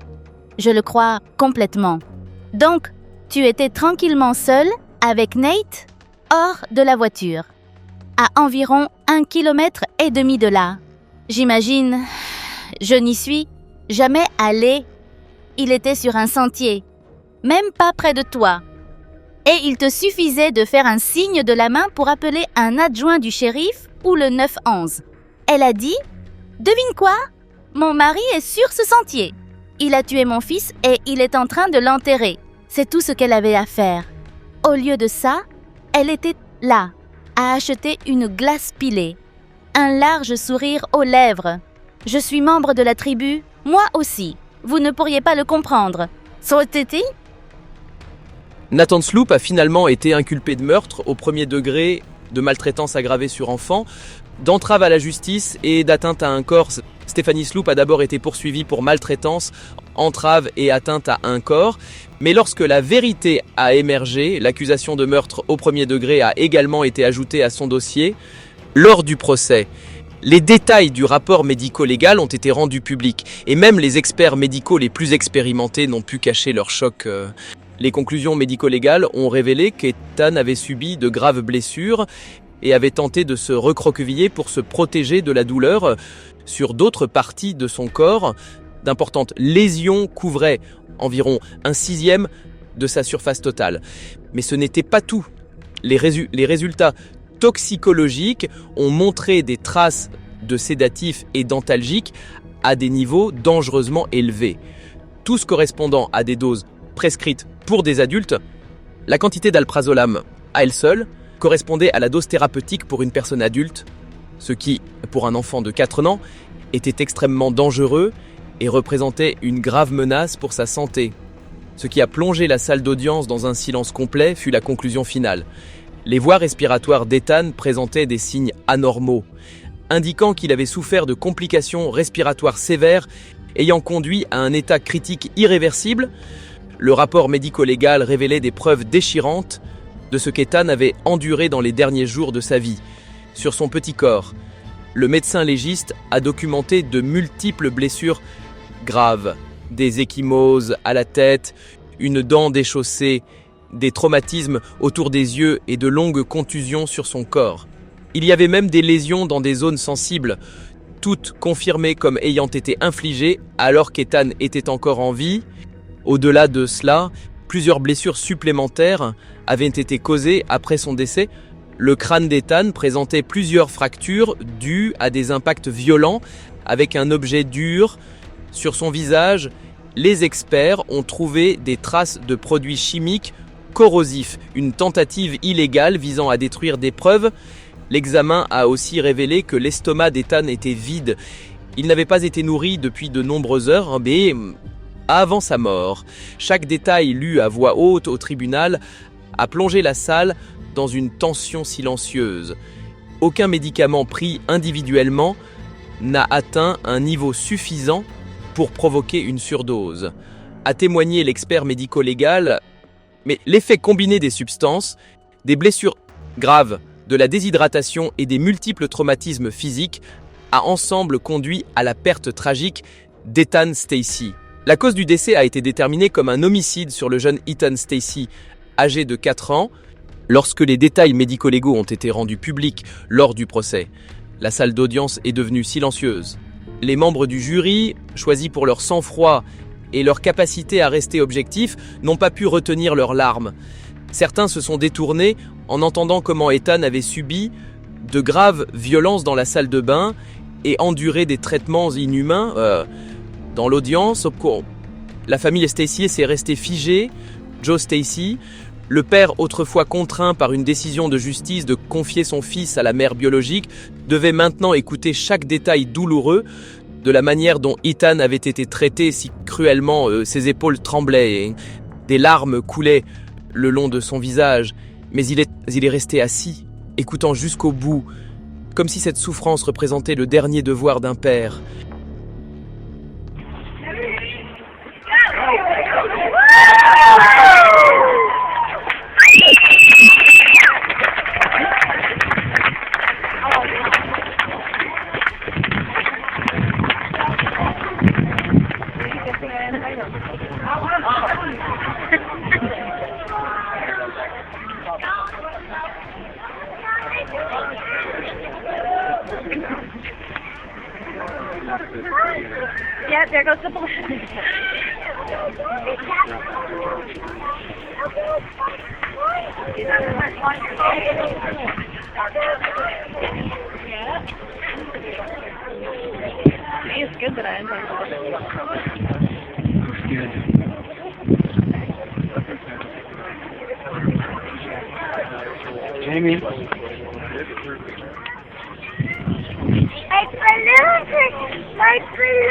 Speaker 1: Je le crois complètement. Donc, tu étais tranquillement seul avec Nate hors de la voiture, à environ 1,5 km de là. J'imagine, je n'y suis jamais allée. Il était sur un sentier, même pas près de toi. Et il te suffisait de faire un signe de la main pour appeler un adjoint du shérif ou le 911. Elle a dit « Devine quoi? Mon mari est sur ce sentier. Il a tué mon fils et il est en train de l'enterrer. » C'est tout ce qu'elle avait à faire. Au lieu de ça, elle était là, à acheter une glace pilée, un large sourire aux lèvres. « Je suis membre de la tribu, moi aussi. Vous ne pourriez pas le comprendre. Sauté-t-il? »
Speaker 2: Nathan Sloop a finalement été inculpé de meurtre au premier degré, de maltraitance aggravée sur enfant, d'entrave à la justice et d'atteinte à un corps. Stéphanie Sloop a d'abord été poursuivie pour maltraitance, entrave et atteinte à un corps. Mais lorsque la vérité a émergé, l'accusation de meurtre au premier degré a également été ajoutée à son dossier. Lors du procès, les détails du rapport médico-légal ont été rendus publics et même les experts médicaux les plus expérimentés n'ont pu cacher leur choc. Les conclusions médico-légales ont révélé qu'Ethan avait subi de graves blessures et avait tenté de se recroqueviller pour se protéger de la douleur sur d'autres parties de son corps. D'importantes lésions couvraient environ 1/6 de sa surface totale. Mais ce n'était pas tout. Les résultats toxicologiques ont montré des traces de sédatifs et d'antalgiques à des niveaux dangereusement élevés, tous correspondant à des doses prescrites pour des adultes. La quantité d'alprazolam à elle seule correspondait à la dose thérapeutique pour une personne adulte, ce qui, pour un enfant de 4 ans, était extrêmement dangereux et représentait une grave menace pour sa santé. Ce qui a plongé la salle d'audience dans un silence complet fut la conclusion finale. Les voies respiratoires d'Ethan présentaient des signes anormaux, indiquant qu'il avait souffert de complications respiratoires sévères ayant conduit à un état critique irréversible. Le rapport médico-légal révélait des preuves déchirantes de ce qu'Ethan avait enduré dans les derniers jours de sa vie. Sur son petit corps, le médecin légiste a documenté de multiples blessures graves, des ecchymoses à la tête, une dent déchaussée, des traumatismes autour des yeux et de longues contusions sur son corps. Il y avait même des lésions dans des zones sensibles, toutes confirmées comme ayant été infligées alors qu'Ethan était encore en vie. Au-delà de cela, plusieurs blessures supplémentaires avaient été causées après son décès. Le crâne d'Ethan présentait plusieurs fractures dues à des impacts violents avec un objet dur. Sur son visage, les experts ont trouvé des traces de produits chimiques corrosifs, une tentative illégale visant à détruire des preuves. L'examen a aussi révélé que l'estomac d'Ethan était vide. Il n'avait pas été nourri depuis de nombreuses heures, mais avant sa mort. Chaque détail lu à voix haute au tribunal a plongé la salle dans une tension silencieuse. Aucun médicament pris individuellement n'a atteint un niveau suffisant pour provoquer une surdose, a témoigné l'expert médico-légal, mais l'effet combiné des substances, des blessures graves, de la déshydratation et des multiples traumatismes physiques a ensemble conduit à la perte tragique d'Ethan Stacey. La cause du décès a été déterminée comme un homicide sur le jeune Ethan Stacey, âgé de 4 ans, lorsque les détails médico-légaux ont été rendus publics lors du procès. La salle d'audience est devenue silencieuse. Les membres du jury, choisis pour leur sang-froid et leur capacité à rester objectifs, n'ont pas pu retenir leurs larmes. Certains se sont détournés en entendant comment Ethan avait subi de graves violences dans la salle de bain et enduré des traitements inhumains. Dans l'audience, la famille Stacey s'est restée figée. Joe Stacey, le père autrefois contraint par une décision de justice de confier son fils à la mère biologique, devait maintenant écouter chaque détail douloureux de la manière dont Ethan avait été traité si cruellement. Ses épaules tremblaient et des larmes coulaient le long de son visage, mais il est resté assis, écoutant jusqu'au bout, comme si cette souffrance représentait le dernier devoir d'un père.
Speaker 4: Yeah, there goes the balloon. It's good that I
Speaker 5: Jamie.
Speaker 4: My balloon! My balloon!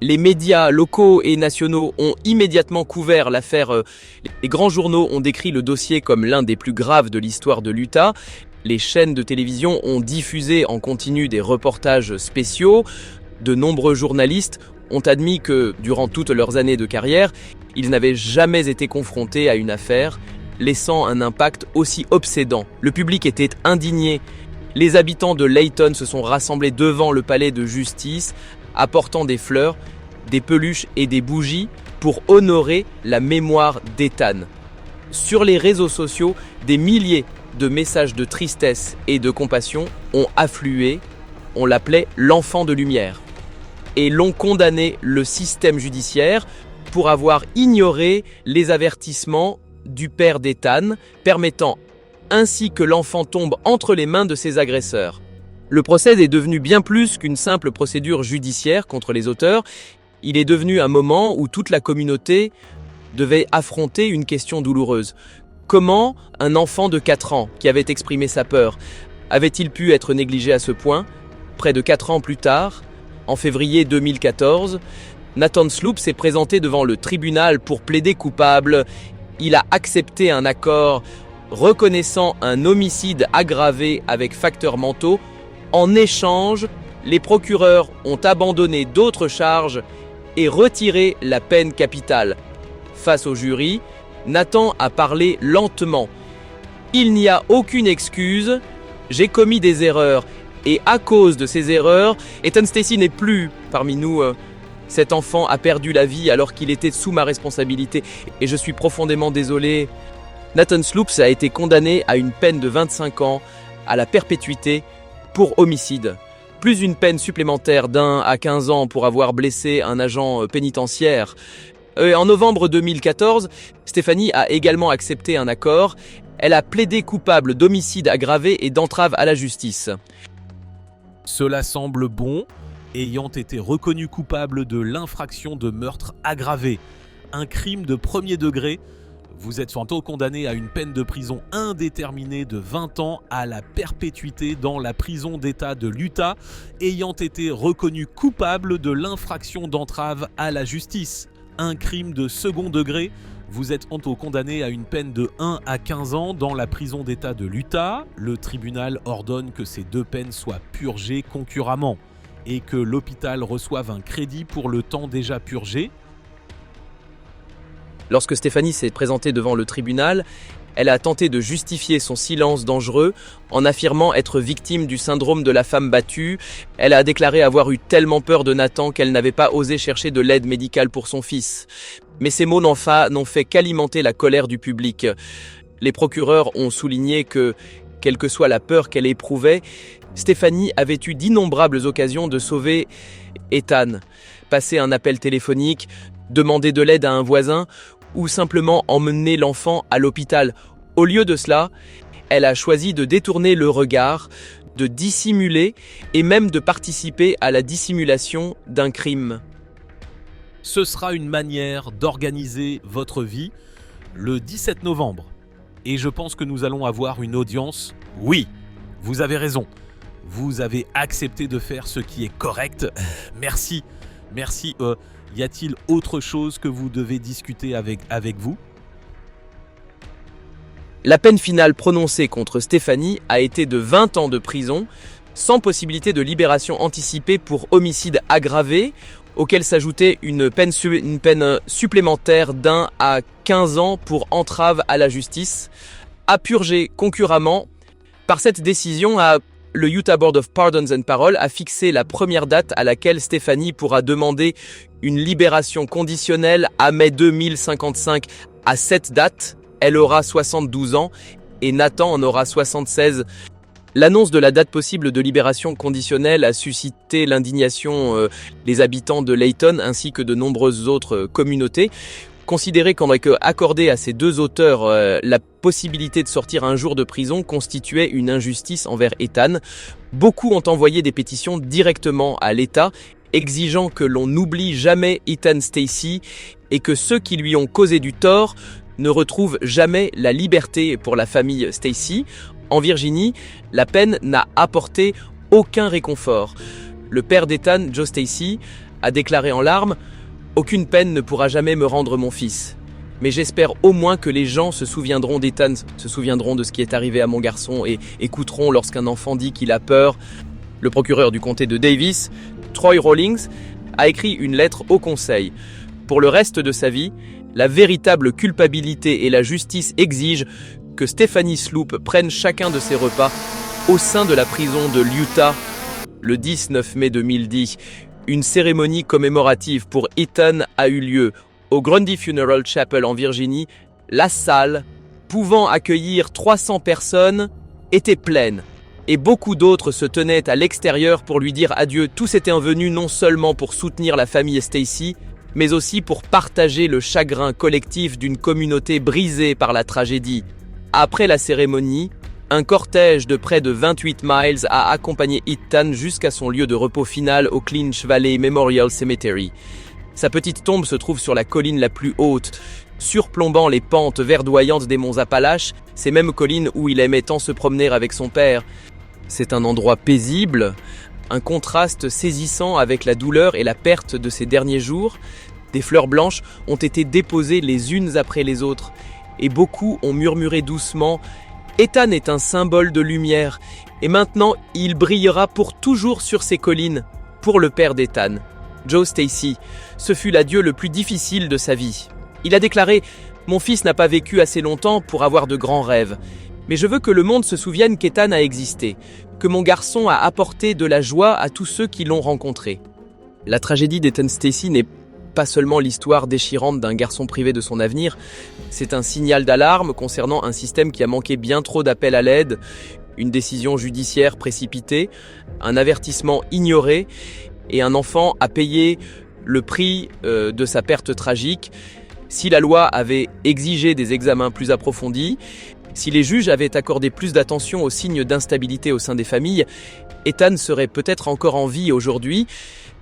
Speaker 2: Les médias locaux et nationaux ont immédiatement couvert l'affaire. Les grands journaux ont décrit le dossier comme l'un des plus graves de l'histoire de l'Utah. Les chaînes de télévision ont diffusé en continu des reportages spéciaux. De nombreux journalistes ont admis que, durant toutes leurs années de carrière, ils n'avaient jamais été confrontés à une affaire laissant un impact aussi obsédant. Le public était indigné. Les habitants de Layton se sont rassemblés devant le palais de justice, apportant des fleurs, des peluches et des bougies pour honorer la mémoire d'Ethan. Sur les réseaux sociaux, des milliers de messages de tristesse et de compassion ont afflué. On l'appelait l'enfant de lumière. Et l'ont condamné le système judiciaire pour avoir ignoré les avertissements du père d'Ethan, permettant ainsi que l'enfant tombe entre les mains de ses agresseurs. Le procès est devenu bien plus qu'une simple procédure judiciaire contre les auteurs. Il est devenu un moment où toute la communauté devait affronter une question douloureuse. Comment un enfant de 4 ans, qui avait exprimé sa peur, avait-il pu être négligé à ce point? Près de 4 ans plus tard, en février 2014, Nathan Sloop s'est présenté devant le tribunal pour plaider coupable. Il a accepté un accord reconnaissant un homicide aggravé avec facteurs mentaux. En échange, les procureurs ont abandonné d'autres charges et retiré la peine capitale. Face au jury, Nathan a parlé lentement. « Il n'y a aucune excuse, j'ai commis des erreurs et à cause de ces erreurs, Ethan Stacey n'est plus parmi nous. Cet enfant a perdu la vie alors qu'il était sous ma responsabilité et je suis profondément désolé. Nathan Sloops a été condamné à une peine de 25 ans à la perpétuité pour homicide, plus une peine supplémentaire d'1 à 15 ans pour avoir blessé un agent pénitentiaire. En novembre 2014, Stephanie a également accepté un accord. Elle a plaidé coupable d'homicide aggravé et d'entrave à la justice.
Speaker 3: Cela semble bon, ayant été reconnu coupable de l'infraction de meurtre aggravé, un crime de premier degré. Vous êtes bientôt condamné à une peine de prison indéterminée de 20 ans à la perpétuité dans la prison d'État de l'Utah, ayant été reconnu coupable de l'infraction d'entrave à la justice, un crime de second degré. Vous êtes bientôt condamné à une peine de 1 à 15 ans dans la prison d'État de l'Utah. Le tribunal ordonne que ces 2 peines soient purgées concurremment et que l'hôpital reçoive un crédit pour le temps déjà purgé.
Speaker 2: Lorsque Stephanie s'est présentée devant le tribunal, elle a tenté de justifier son silence dangereux en affirmant être victime du syndrome de la femme battue. Elle a déclaré avoir eu tellement peur de Nathan qu'elle n'avait pas osé chercher de l'aide médicale pour son fils. Mais ces mots n'ont fait qu'alimenter la colère du public. Les procureurs ont souligné que, quelle que soit la peur qu'elle éprouvait, Stephanie avait eu d'innombrables occasions de sauver Ethan, passer un appel téléphonique, demander de l'aide à un voisin ou simplement emmener l'enfant à l'hôpital. Au lieu de cela, elle a choisi de détourner le regard, de dissimuler et même de participer à la dissimulation d'un crime.
Speaker 3: Ce sera une manière d'organiser votre vie le 17 novembre. Et je pense que nous allons avoir une audience. Oui, vous avez raison. Vous avez accepté de faire ce qui est correct. Merci. Merci. Y a-t-il autre chose que vous devez discuter avec vous ?
Speaker 2: La peine finale prononcée contre Stephanie a été de 20 ans de prison, sans possibilité de libération anticipée pour homicide aggravé, auquel s'ajoutait une peine supplémentaire d'1 à 15 ans pour entrave à la justice, à purger concurremment. Par cette décision, le Utah Board of Pardons and Parole a fixé la première date à laquelle Stephanie pourra demander une libération conditionnelle à mai 2055. À cette date, elle aura 72 ans et Nathan en aura 76. L'annonce de la date possible de libération conditionnelle a suscité l'indignation des habitants de Layton ainsi que de nombreuses autres communautés. Considérer qu'accorder à ces 2 auteurs la possibilité de sortir un jour de prison constituait une injustice envers Ethan. Beaucoup ont envoyé des pétitions directement à l'État, exigeant que l'on n'oublie jamais Ethan Stacey et que ceux qui lui ont causé du tort ne retrouvent jamais la liberté pour la famille Stacey. En Virginie, la peine n'a apporté aucun réconfort. Le père d'Ethan, Joe Stacey, a déclaré en larmes « Aucune peine ne pourra jamais me rendre mon fils. Mais j'espère au moins que les gens se souviendront d'Ethan, se souviendront de ce qui est arrivé à mon garçon et écouteront lorsqu'un enfant dit qu'il a peur. » Le procureur du comté de Davis, Troy Rawlings, a écrit une lettre au conseil. Pour le reste de sa vie, la véritable culpabilité et la justice exigent que Stephanie Sloop prenne chacun de ses repas au sein de la prison de l'Utah. Le 19 mai 2010, une cérémonie commémorative pour Ethan a eu lieu au Grundy Funeral Chapel en Virginie. La salle, pouvant accueillir 300 personnes, était pleine. Et beaucoup d'autres se tenaient à l'extérieur pour lui dire adieu. Tous étaient venus non seulement pour soutenir la famille Stacey, mais aussi pour partager le chagrin collectif d'une communauté brisée par la tragédie. Après la cérémonie, un cortège de près de 28 miles a accompagné Ethan jusqu'à son lieu de repos final au Clinch Valley Memorial Cemetery. Sa petite tombe se trouve sur la colline la plus haute, surplombant les pentes verdoyantes des monts Appalaches, ces mêmes collines où il aimait tant se promener avec son père. C'est un endroit paisible, un contraste saisissant avec la douleur et la perte de ses derniers jours. Des fleurs blanches ont été déposées les unes après les autres, et beaucoup ont murmuré doucement « Ethan est un symbole de lumière, et maintenant il brillera pour toujours sur ces collines. » Pour le père d'Ethan, Joe Stacey, ce fut l'adieu le plus difficile de sa vie. Il a déclaré « Mon fils n'a pas vécu assez longtemps pour avoir de grands rêves. Mais je veux que le monde se souvienne qu'Ethan a existé, que mon garçon a apporté de la joie à tous ceux qui l'ont rencontré. » La tragédie d'Ethan Stacey n'est pas seulement l'histoire déchirante d'un garçon privé de son avenir, c'est un signal d'alarme concernant un système qui a manqué bien trop d'appels à l'aide, une décision judiciaire précipitée, un avertissement ignoré et un enfant à payer le prix de sa perte tragique. Si la loi avait exigé des examens plus approfondis, si les juges avaient accordé plus d'attention aux signes d'instabilité au sein des familles, Ethan serait peut-être encore en vie aujourd'hui.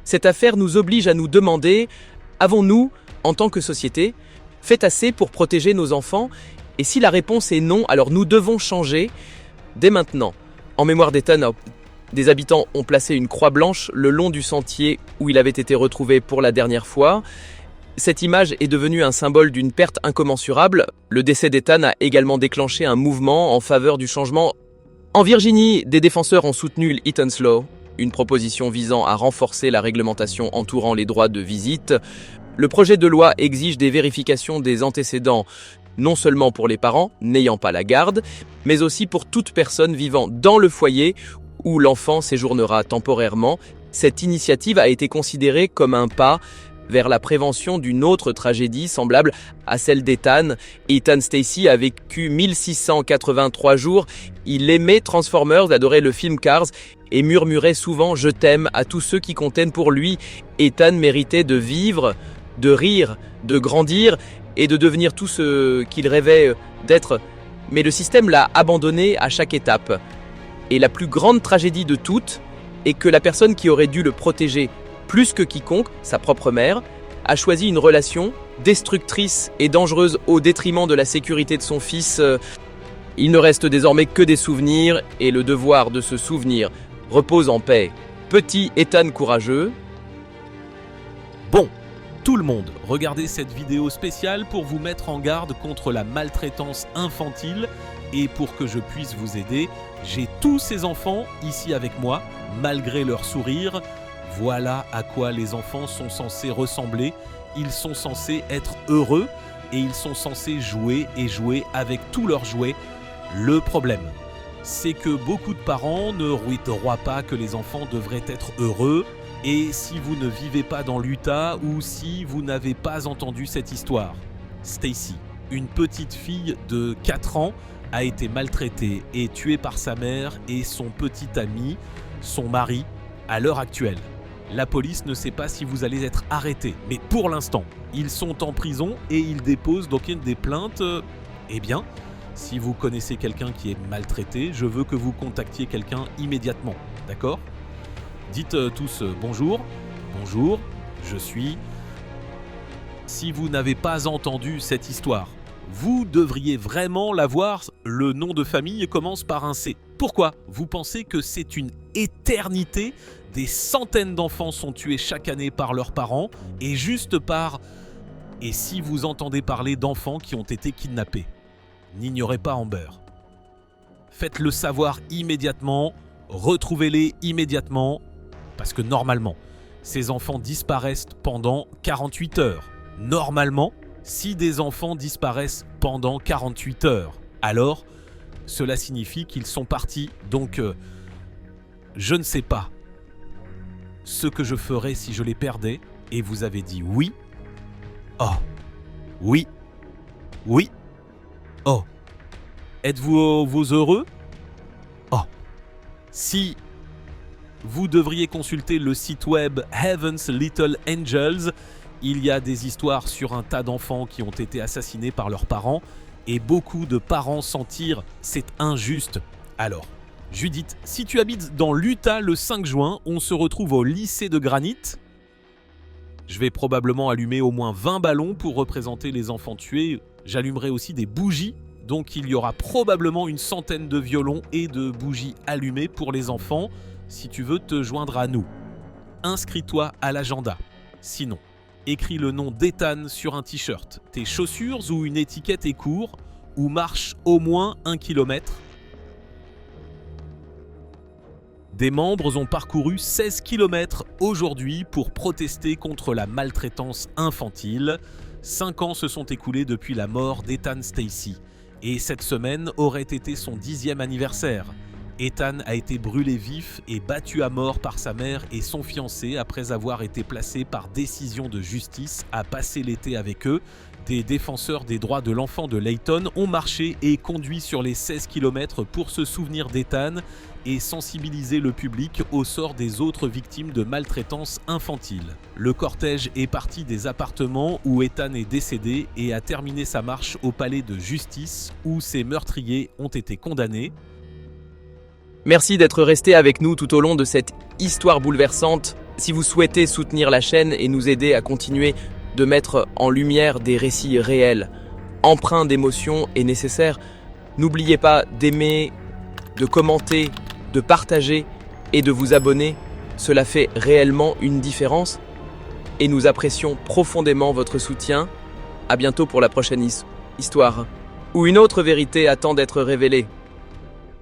Speaker 2: Cette affaire nous oblige à nous demander, avons-nous, en tant que société, fait assez pour protéger nos enfants? Et si la réponse est non, alors nous devons changer dès maintenant. En mémoire d'Ethan, des habitants ont placé une croix blanche le long du sentier où il avait été retrouvé pour la dernière fois. Cette image est devenue un symbole d'une perte incommensurable. Le décès d'Ethan a également déclenché un mouvement en faveur du changement. En Virginie, des défenseurs ont soutenu l'Ethan's Law, une proposition visant à renforcer la réglementation entourant les droits de visite. Le projet de loi exige des vérifications des antécédents, non seulement pour les parents n'ayant pas la garde, mais aussi pour toute personne vivant dans le foyer où l'enfant séjournera temporairement. Cette initiative a été considérée comme un pas vers la prévention d'une autre tragédie semblable à celle d'Ethan. Ethan Stacey a vécu 1683 jours. Il aimait Transformers, adorait le film Cars et murmurait souvent « Je t'aime » à tous ceux qui comptaient pour lui. Ethan méritait de vivre, de rire, de grandir et de devenir tout ce qu'il rêvait d'être. Mais le système l'a abandonné à chaque étape. Et la plus grande tragédie de toutes est que la personne qui aurait dû le protéger plus que quiconque, sa propre mère, a choisi une relation destructrice et dangereuse au détriment de la sécurité de son fils. Il ne reste désormais que des souvenirs et le devoir de se souvenir repose en paix. Petit Ethan courageux.
Speaker 3: Bon, tout le monde, regardez cette vidéo spéciale pour vous mettre en garde contre la maltraitance infantile et pour que je puisse vous aider, j'ai tous ces enfants ici avec moi, malgré leur sourire. Voilà à quoi les enfants sont censés ressembler. Ils sont censés être heureux et ils sont censés jouer et jouer avec tous leurs jouets. Le problème, c'est que beaucoup de parents ne croient pas que les enfants devraient être heureux. Et si vous ne vivez pas dans l'Utah ou si vous n'avez pas entendu cette histoire, Stacey, une petite fille de 4 ans, a été maltraitée et tuée par sa mère et son petit ami, son mari, à l'heure actuelle. La police ne sait pas si vous allez être arrêté, mais pour l'instant, ils sont en prison et ils déposent donc des plaintes. Eh bien, si vous connaissez quelqu'un qui est maltraité, je veux que vous contactiez quelqu'un immédiatement, d'accord ? Dites tous bonjour, bonjour, je suis... Si vous n'avez pas entendu cette histoire, vous devriez vraiment la voir. Le nom de famille commence par un C. Pourquoi ? Vous pensez que c'est une éternité ? Des centaines d'enfants sont tués chaque année par leurs parents et juste par... Et si vous entendez parler d'enfants qui ont été kidnappés, n'ignorez pas Amber. Faites-le savoir immédiatement, retrouvez-les immédiatement, parce que normalement, ces enfants disparaissent pendant 48 heures. Normalement, si des enfants disparaissent pendant 48 heures, alors cela signifie qu'ils sont partis. Donc, je ne sais pas ce que je ferais si je les perdais. Et vous avez dit oui. Oh, oui, oui, oh. Êtes-vous heureux? Oh. Si vous devriez consulter le site web Heaven's Little Angels, il y a des histoires sur un tas d'enfants qui ont été assassinés par leurs parents et beaucoup de parents sentirent c'est injuste. Alors, Judith, si tu habites dans l'Utah le 5 juin, on se retrouve au lycée de Granite. Je vais probablement allumer au moins 20 ballons pour représenter les enfants tués. J'allumerai aussi des bougies. Donc il y aura probablement une centaine de violons et de bougies allumées pour les enfants si tu veux te joindre à nous. Inscris-toi à l'agenda. Sinon, écris le nom d'Ethan sur un t-shirt, tes chaussures ou une étiquette et cours, ou marche au moins 1 km. Des membres ont parcouru 16 km aujourd'hui pour protester contre la maltraitance infantile. 5 ans se sont écoulés depuis la mort d'Ethan Stacey. Et cette semaine aurait été son 10e anniversaire. Ethan a été brûlé vif et battu à mort par sa mère et son fiancé après avoir été placé par décision de justice à passer l'été avec eux. Des défenseurs des droits de l'enfant de Layton ont marché et conduit sur les 16 km pour se souvenir d'Ethan et sensibiliser le public au sort des autres victimes de maltraitance infantile. Le cortège est parti des appartements où Ethan est décédé et a terminé sa marche au palais de justice où ses meurtriers ont été condamnés.
Speaker 2: Merci d'être resté avec nous tout au long de cette histoire bouleversante. Si vous souhaitez soutenir la chaîne et nous aider à continuer de mettre en lumière des récits réels, empreints d'émotions et nécessaires, n'oubliez pas d'aimer, de commenter, de partager et de vous abonner. Cela fait réellement une différence et nous apprécions profondément votre soutien. À bientôt pour la prochaine histoire, où une autre vérité attend d'être révélée.